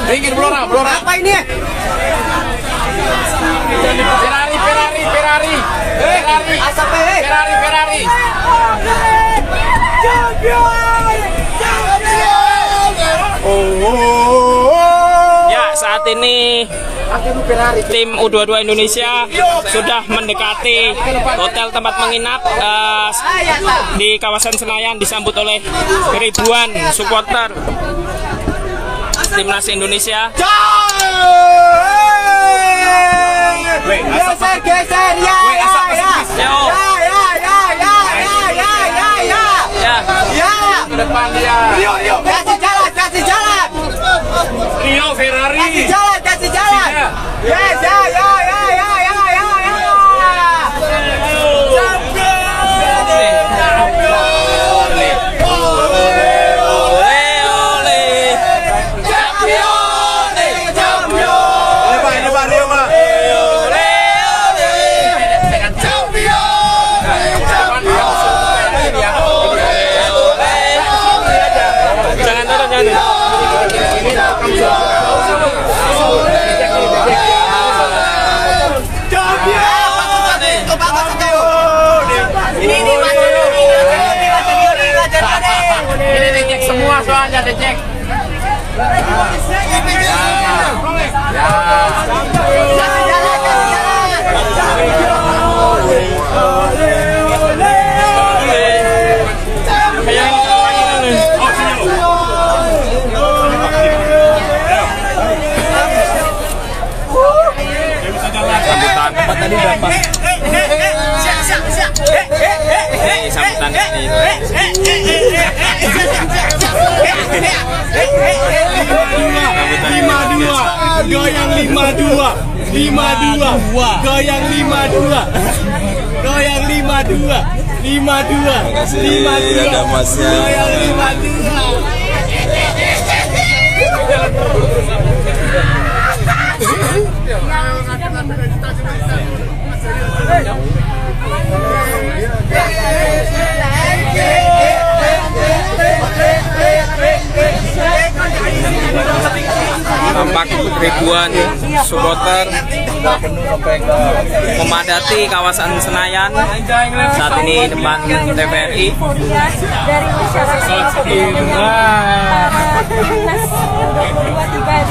Minggir, Blora. Apa ini? Ferrari. Ya, saat ini tim U22 Indonesia sudah mendekati hotel tempat menginap di kawasan Senayan, disambut oleh ribuan supporter timnas Indonesia. Geser ya. Depan dia. Yuk. Kasih jalan. Rio Ferrari. Kasih jalan. Yes, ya. Ini dicek semua soalnya dicek. Ini sambutan ini. Goyang 52. Ada masnya. Goyang 52. Tampak ribuan supporter memadati kawasan Senayan saat ini depan TVRI. Dari masyarakat timnas tiba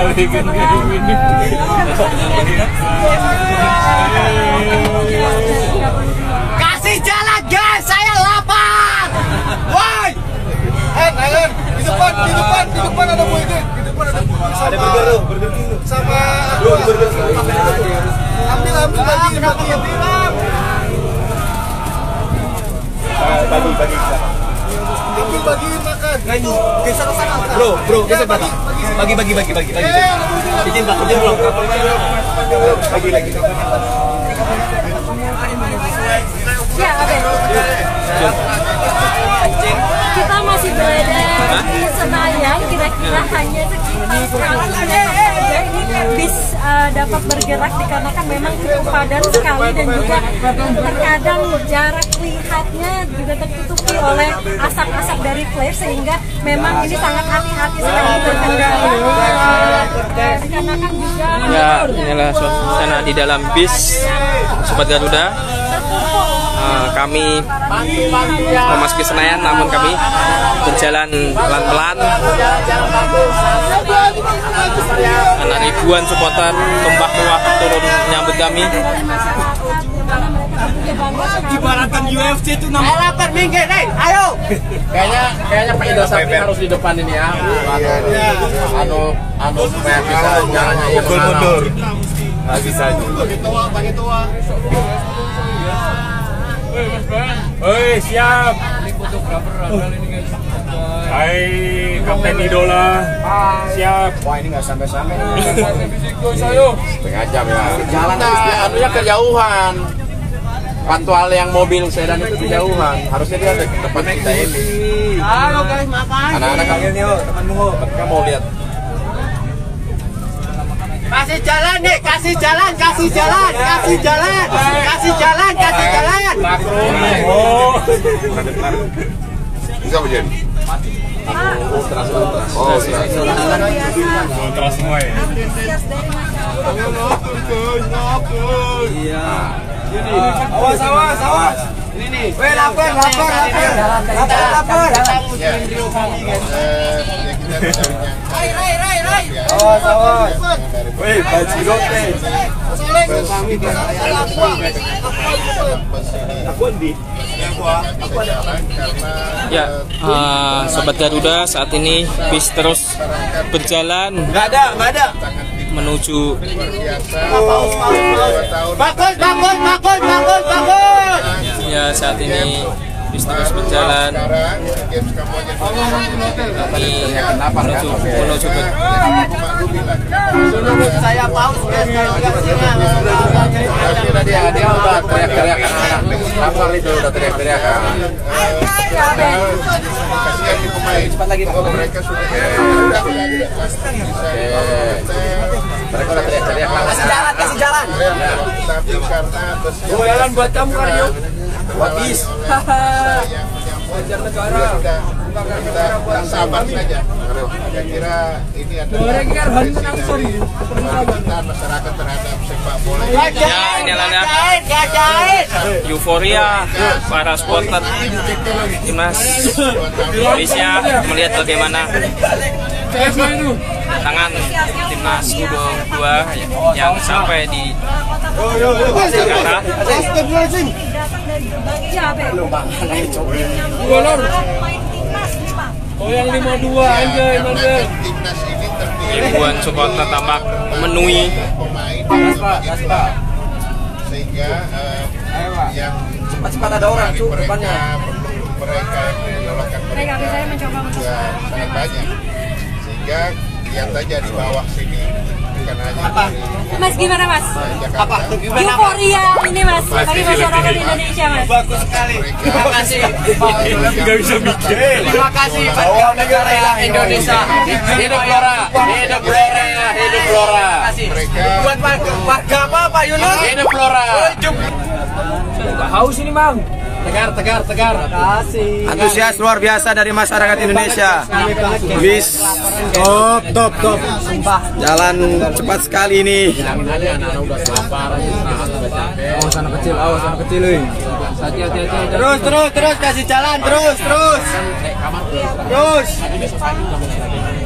di tanah air. Kasih jalan guys, saya lapar. Woi. Thailand, di depan ada Bu ini. Di depan ada ada burger sama burger. Ambil bagi. Bagi makan. Geser ke sana. Bro, geser bagi. Bagi. Izin Pak, bro. Bagi lagi. Ya, kita masih berada di Senayan, kira-kira hanya sekitar 100 meter saja ini bis dapat bergerak dikarenakan memang cukup padat sekali dan juga terkadang jarak lihatnya juga tertutupi oleh asap-asap dari flare sehingga memang ini sangat hati-hati sekali berkendara. Dikarenakan juga Ya, inilah suasana di dalam bis Sobat Garuda. Kami memasuki Senayan, namun kami berjalan pelan-pelan karena ribuan supporter tumpah ruah turun menyambut kami. Ibaratkan UFC itu Ayo lapar minggir, ayo. Kayaknya Pak Indra Sapri harus di depan ini ya. Anu supaya bisa jalannya mundur. Nggak bisa. Bagi tua. Hei, siap. Hai, Kapten Idola. Siap. Wah, ini nggak sampai-sampai. Setengah jam ya. Jalan anunya kejauhan. Pantual yang mobil sedan itu kejauhan. Harusnya dia ada di depan kita ini. Halo guys, makan. Anak-anak temanmu, mereka mau lihat. Kasih jalan nih, kasih jalan. Makro. Oh. Bisa menjadi. Ultras. luar biasa. Kontras semua ya. Antusias dari masyarakat. Awas. Weh, lapar. Awas. Weh, baju rote. Ya, Sobat Garuda, saat ini bis terus berjalan Nggak ada. menuju Bagus. ya saat ini bis terus berjalan menuju ke Saya paus guys. Dia udah teriak-teriak anak lapar itu udah teriak-teriak. Cepat lagi mereka sudah mereka udah teriak-teriak. Kasih jalan. Tapi karena Jalan buat kamu Karyo. habis. Wajar negara. Kita sabar saja. Saya kira ini adalah pemerintahan masyarakat terhadap sepak bola. ya inilah euforia para supporter timnas Indonesia melihat bagaimana tangan timnas U22 yang sampai di Jakarta. Datang dari berbagai Oh yang 52 anjay. Timnas ini terdiri Ribuan supporter tampak memenuhi pemain sehingga yang Cepat ada orang tuh depannya. mereka yang diloloskan Baik, habis saya mencoba untuk juga sangat banyak sehingga lihat aja di bawah sini bukan hanya dari Mas, gimana Mas? Jakarta Euforia ini Mas bagi masyarakat Indonesia Mas. Bagus sekali. Terima kasih. Nggak bisa mikir. Terima kasih buat negara Indonesia. hidup Flora. Mereka Buat warga apa Pak Yunus? hidup Flora. Haus ini Bang. Tegar. Antusias luar biasa dari masyarakat Indonesia. Bis top. Sumpah. Jalan cepat sekali ini. Bilangin aja anak-anak udah lapar, istirahat, udah capek. Awas anak kecil, Hati-hati. Terus kasih jalan, terus.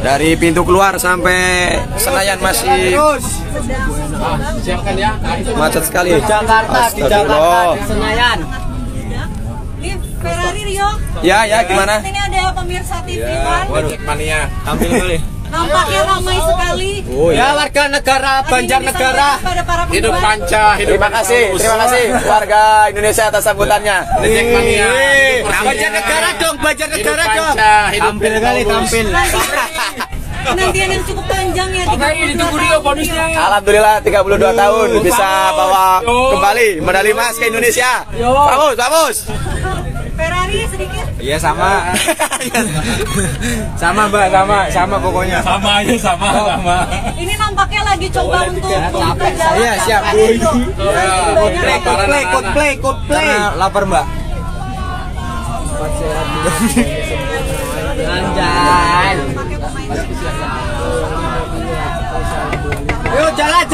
Dari pintu keluar sampai Senayan masih Siapkan ya. macet sekali. Di Senayan. Ini Ferrari Rio. Ya, gimana? Ini ada pemirsa TV One. Ojek mania. Ambil kali. Nampaknya ramai sekali. Ya warga negara Banjarnegara. Pada para Hidup pembalap. panca, hidup Terima kasih warga Indonesia atas sambutannya. Ojek mania. Banjarnegara dong. Panca, hidup Tampil. Penantian yang cukup panjang ya. ditunggu Rio bonusnya. Alhamdulillah 32 tahun bisa bawa kembali medali emas ke Indonesia. Bagus. Ferrari sedikit. Iya sama. Mbak, sama pokoknya. Sama. Ini nampaknya lagi coba untuk berjalan. Iya, siap. Banyak Cosplay. Lapar Mbak. Anjay. Yuk jalan.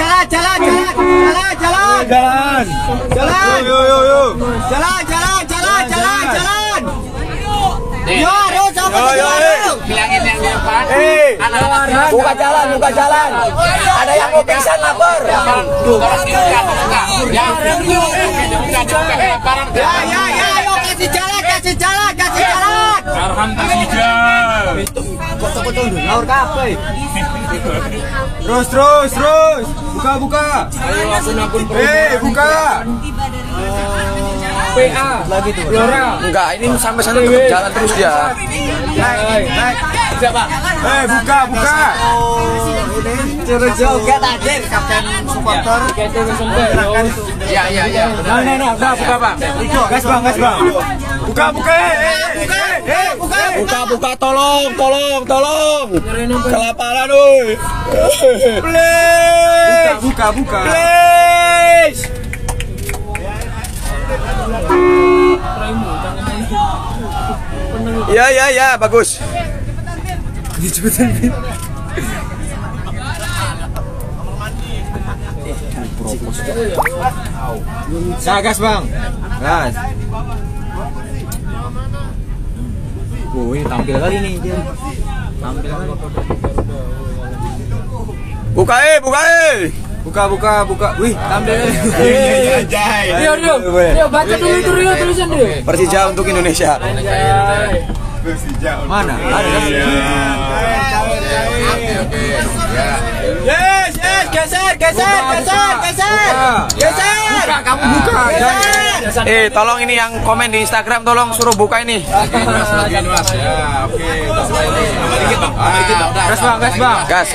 Yo, bilangin yang di depan. buka jalan. Ada yang mau pingsan lapor. Tolong dibuka. Ya, yo kasih jalan. Arham Persija. Laur kape. Terus. Buka. Ayo akun Buka. PA lagi tuh. Enggak, ini sampai sana tetap jalan terus dia. Naik. Siapa? Buka. Terus joget aja kapten supporter. Ya. Nah, buka, Bang. Gas, Bang. Buka. Buka, tolong. Kelaparan, oi. Please. Buka. Please. Ya, bagus. Gas bang, gas. Ini tampil kali nih dia. Tampil kali. Buka. Wih, tampil kali. Rio, baca dulu itu Rio tulisan Rio. Persija untuk Indonesia. Mana? Ada kan? Yes, geser. Kamu buka. tolong ini yang komen di Instagram tolong suruh buka ini. Gas.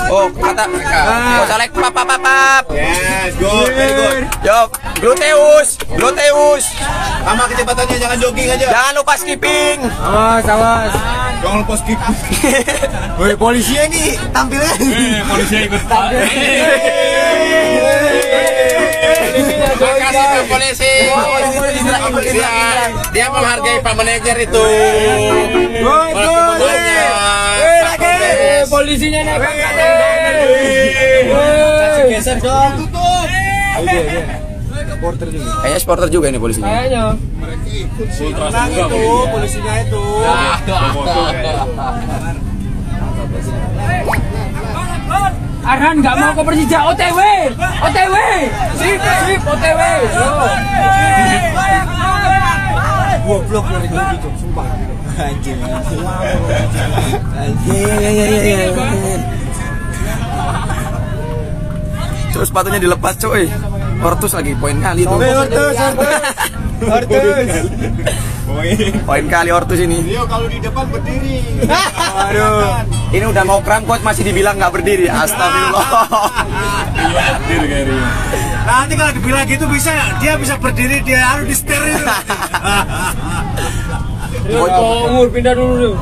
Oh, kata. Selek pap. Yes, good, very good. Yo, gluteus. Sama kecepatannya, jangan jogging aja. Jangan lupa skipping. Awas. Jangan lupa skip. Woi, polisinya ini tampilnya. Polisinya ikut. Makasih Pak Polisi. Dia menghargai Pak Manajer itu. Polisinya naik. Geser dong. Kayaknya supporter juga ini polisinya. Kayaknya. Tenang itu, polisinya itu. Arhan nggak mau ke Persija, OTW. Sip, OTW. Goblok dari gitu, sumpah. Anjing. Terus sepatunya dilepas coy. Ortus lagi poin kali tuh. Ortus. Poin kali Ortus ini. Rio kalau di depan berdiri. Aduh. Ini udah mau kram coach masih dibilang nggak berdiri. Astagfirullah. Nanti kalau dibilang gitu dia bisa berdiri, dia harus di steril. Umur pindah dulu.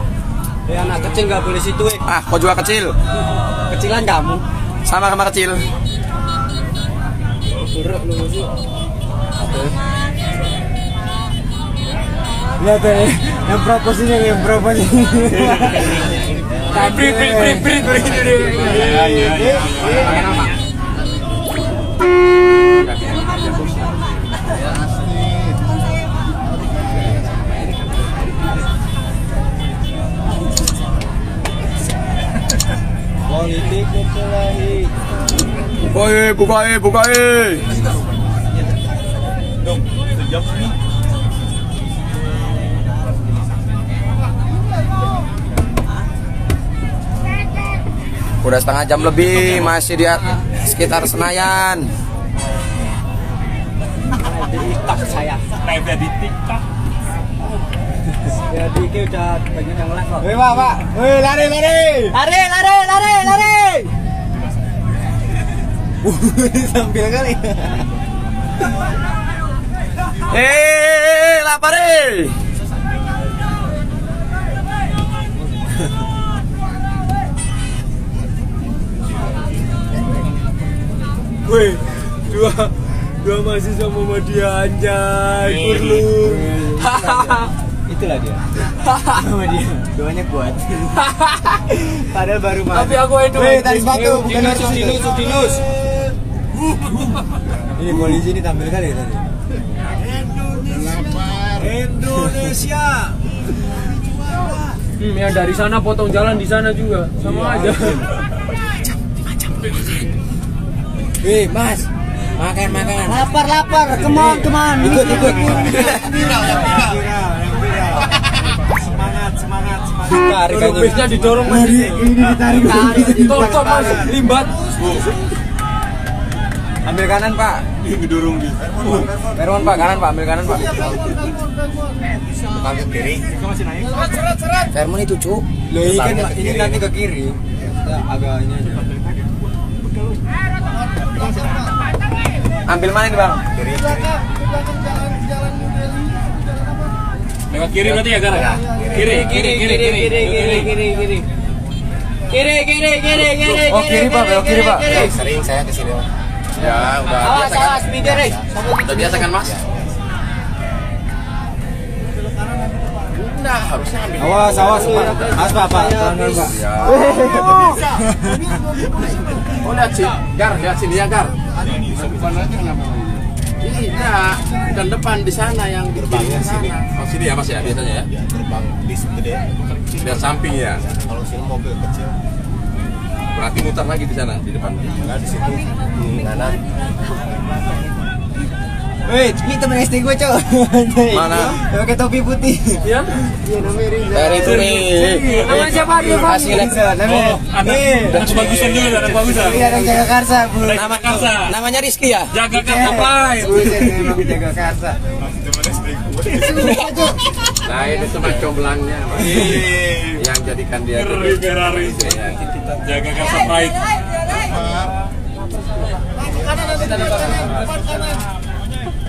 Ya anak kecil nggak boleh situ. Kau juga kecil. Kecilan kamu. Sama kecil. Lihat deh, yang proporsinya. Politik berkelahi. Buka. Udah setengah jam lebih masih di sekitar Senayan. Di TikTok saya. Live di TikTok. Jadi ini udah banyak yang live kok. Wih, Pak. Wih, lari. Sambil kali. Lapar. Wih, dua mahasiswa Muhammadiyah anjay, kurlu. Itulah dia. Muhammadiyah, doanya kuat. Padahal baru masuk. Tapi aku itu. Wih, tadi sepatu, bukan Sudinus. Ini polisi ini tampil kali tadi. Indonesia. Yang dari sana potong jalan di sana juga, sama aja. Wih, Mas. Makan. Lapar. Come on. Ikut. Semangat. Bisnya didorong Mas. Ini ditarik. Tonton Mas, limbat. Ambil kanan Pak. Didorong di. Merwan Pak, kanan Pak, ambil kanan Pak. Bukan ke kiri. Masih naik. Seret. Vermon itu cu. Loh, ini nanti ke kiri. Agak ini aja. Ambil mana nih Bang? Lewat kiri berarti ya Gara? Kiri. Oh kiri Pak, belok kiri Pak. Sering saya ke sini. Ya udah biasa kan. Udah biasa kan Mas? enggak, harusnya ambil. Awas, Bapak. Jangan, Pak. Ya. Oh, lihat sih, lihat sini ya, Gar. Iya, dan depan di sana yang gerbangnya sini. Oh, sini ya Mas ya biasanya ya. Gerbang bis gede. Lihat samping ya. Kalau sini mobil kecil. Berarti muter lagi di sana di depan. Enggak di situ. Di kanan. Wait, ini temen SD gue, Cok. Mana? Pakai topi putih. Ya? Iya, namanya Riza. Dari sini. Nama siapa dia, Pak? Namanya. Anak bagusan dulu, anak bagusan. Iya, anak jaga karsa, Bu. Nama Karsa. Namanya Rizky ya? Jaga Karsa Pride. Buset, memang jaga karsa. Nah, ini cuma comblangnya, Mas. Yang jadikan dia Ngeri Ferrari. Jaga Karsa Pride.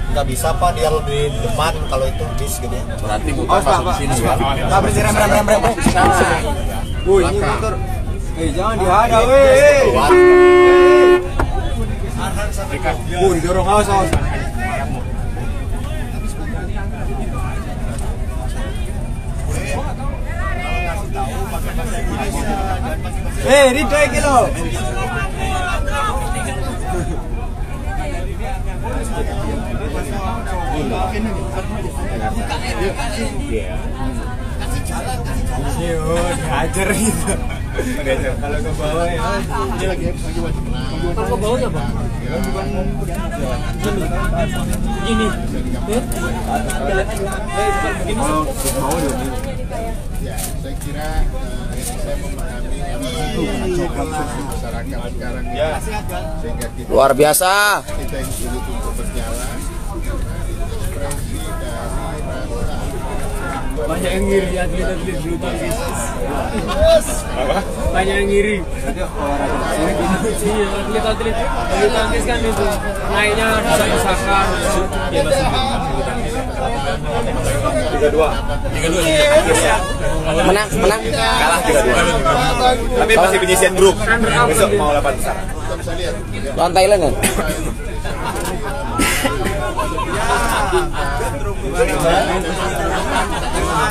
Nggak bisa, Pak, dia lebih di depan kalau itu bis gede. berarti muter masuk di sini ya. Pak, berhenti rem. Ini motor. Jangan dihadap, didorong, awas. Rito kilo. Hajar gitu. Kalau ke bawah ya. Dia lagi wajib. Kalau ke bawah apa? Ini. Saya kira saya memahami masyarakat sekarang ya, sehingga kita Luar biasa. yang sulit untuk berjalan. Ekspresi dari Banyak yang ngiri atlet-atlet bulu tangkis. Banyak yang ngiri. Iya, atlet-atlet bulu tangkis kan itu naiknya desak-desakan. Ya masih bulu tangkis. 3-2. Menang. Kalah 3-2. Tapi masih penyisian grup. Besok mau 8 besar. Lawan Thailand kan?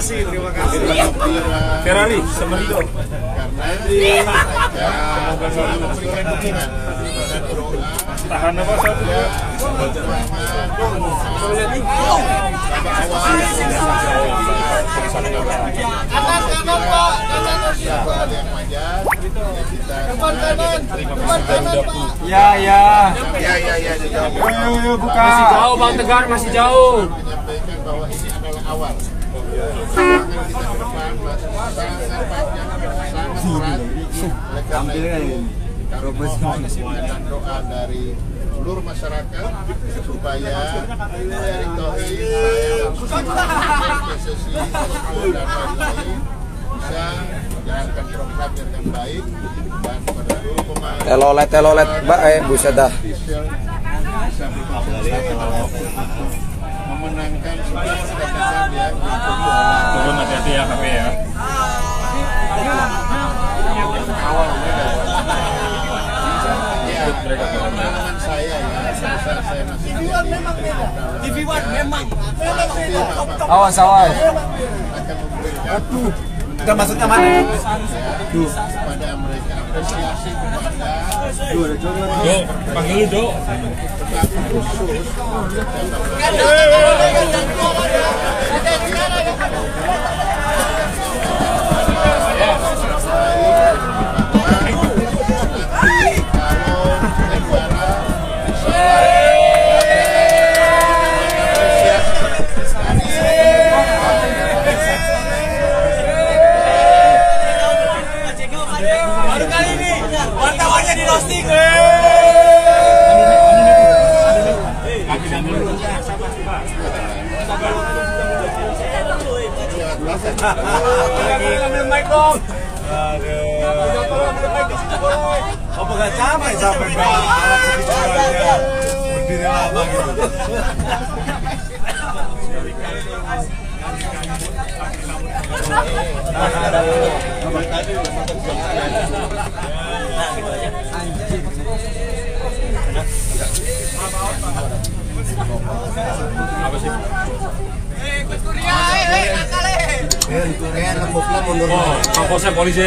Terima kasih. Ferrari sama Rido. Tahan apa satu? Ya. Buka. Masih jauh Bang Tegar, masih jauh. menyampaikan bahwa ini adalah awal. Perjuangan kita ke depan masih sangat panjang, sangat berat. Oleh karena itu, kami mohon dan doa dari seluruh masyarakat supaya Erick Thohir, PSSI, dan lain-lain bisa menjalankan program yang baik dan pada seluruh pemain Telolet, Mbak, buset dah. official bisa berkonsentrasi memenangkan sebuah pertandingan yang Turun hati-hati ya HP ya. pengalaman saya ya, sebesar saya masih TV One memang Awas. akan memberikan Kita maksudnya mana? kepada mereka apresiasi kepada Do, panggil Do. tetapi khusus Apa gak capek sampai alat segitu berdiri lama gitu. Apa sih? Kapolsek polisi.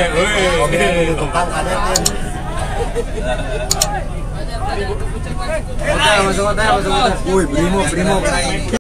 Masuk hotel. Wih, brimo.